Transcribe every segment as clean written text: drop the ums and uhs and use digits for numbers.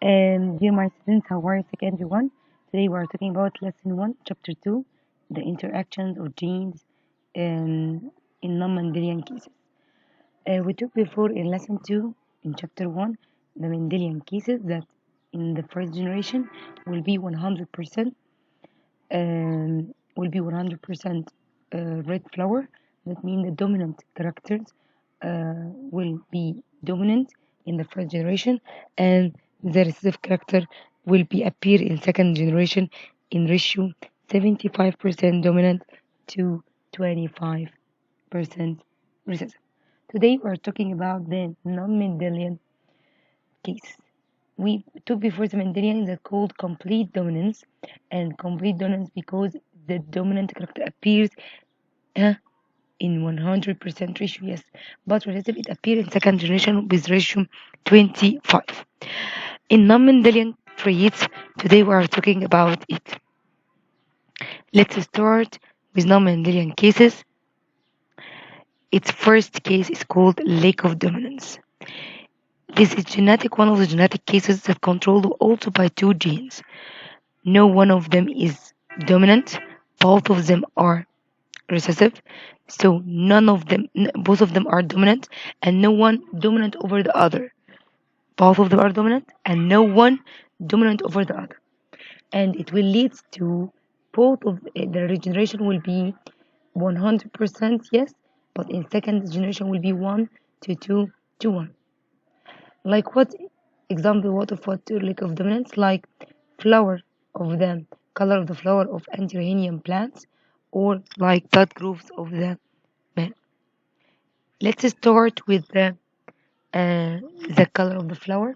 Dear my students, how are you, secondary one? Today we are talking about lesson one, chapter two, the interactions of genes in non-Mendelian cases. We took before in lesson two, in chapter one, the Mendelian cases that in the first generation will be 100%, red flower. That means the dominant characters will be dominant in the first generation, and the recessive character will be appear in second generation in ratio 75% dominant to 25% recessive. Today we are talking about the non-Mendelian case. We took before the Mendelian that called complete dominance, and complete dominance because the dominant character appears uh, in 100% ratio, yes, but recessive it appears in second generation with ratio 25. In non-Mendelian traits, today we are talking about it. Let's start with non-Mendelian cases. Its first case is called lack of dominance. This is one of the genetic cases that controlled also by two genes. No one of them is dominant, both of them are recessive, so both of them are dominant, and no one dominant over the other. Both of them are dominant, and no one dominant over the other. And it will lead to both of the regeneration will be 100% yes, but in second generation will be 1 to 2 to 1. Like what example, what of what lack of dominance? Like flower of the color of the flower of antirrhinium plants, or like blood groups of the man. Let's start with the color of the flower.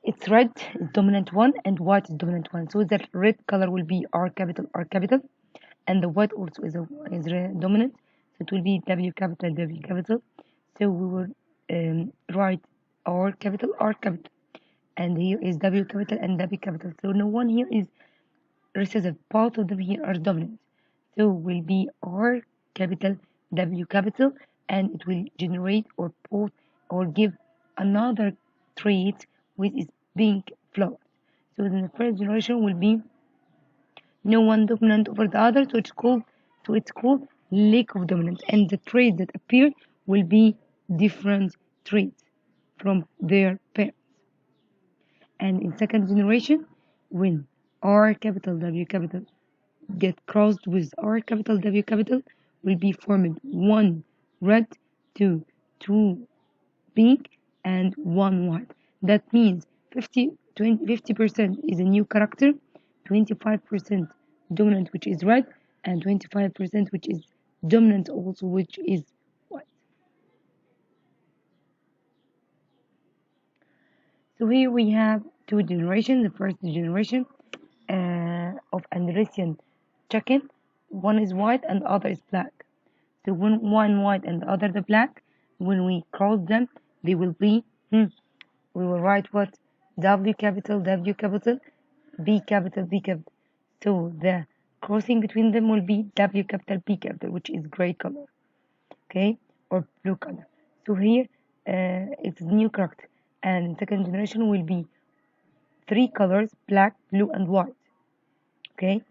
It's red is dominant one and white is dominant one. So that red color will be R capital, and the white also is dominant. So it will be W capital. So we will write R capital, and here is W capital and W capital. So no one here is recessive. Both of them here are dominant. So will be R capital, W capital, and it will generate or put or give another trait which is pink flower. So in the first generation will be no one dominant over the other, so it's called lack of dominance, and the traits that appear will be different traits from their parents. And in second generation, when R capital W capital get crossed with R capital W capital, will be formed one red to two pink and one white. That means 50% is a new character, 25% dominant, which is red, and 25% which is dominant also, which is white. So here we have two generations. The first generation of Andresian chicken, one is white and the other is black. So when one white and the other the black, when we cross them, they will be, we will write what? W capital, B capital, B capital. So the crossing between them will be W capital, B capital, which is gray color, okay, or blue color. So here it's new character, and second generation will be three colors: black, blue, and white. Okay,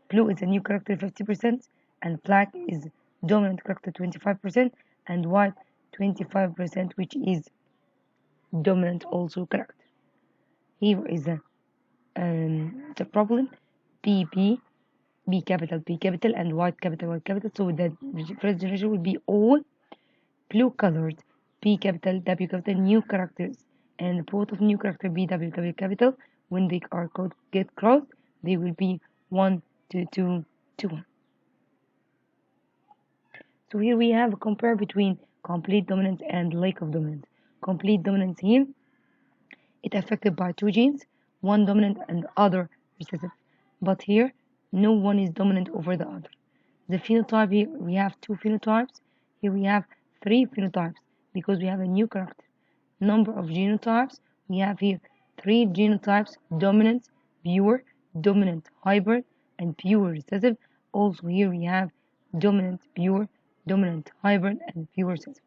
blue is a new character 50%, and black is dominant character 25%, and white 25%, which is dominant also character. Here is the problem: B capital, and white capital. So the first generation will be all blue colored B capital, W capital, new characters, and both of new character B, W capital, when they are get crossed, they will be 1 to 2 to 1. So here we have a compare between complete dominance and lack of dominance. Complete dominance here, it affected by two genes, one dominant and the other recessive. But here, no one is dominant over the other. The phenotype here, we have two phenotypes. Here we have three phenotypes because we have a new character. Number of genotypes, we have here three genotypes: dominant, pure, dominant, hybrid, and pure recessive. Also here we have dominant, pure, dominant, hybrid, and pure recessive.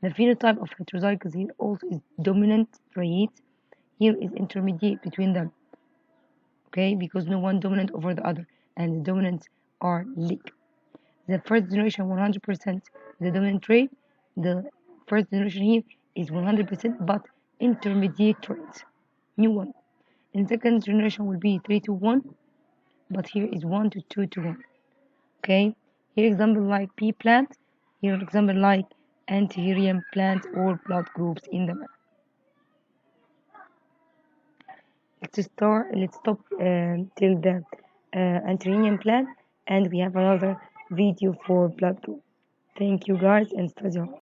The phenotype of heterozygous here also is dominant trait here is intermediate between them, okay, because no one dominant over the other, and the dominants are leak. The first generation 100% the dominant trait. The first generation here is 100% but intermediate traits. New one. In second generation will be 3 to 1, but here is 1 to 2 to 1. Okay, here example like pea plant, here example like antherium plant or blood groups in the man. Let's stop till the antherium plant, and we have another video for blood group. Thank you guys and study hard.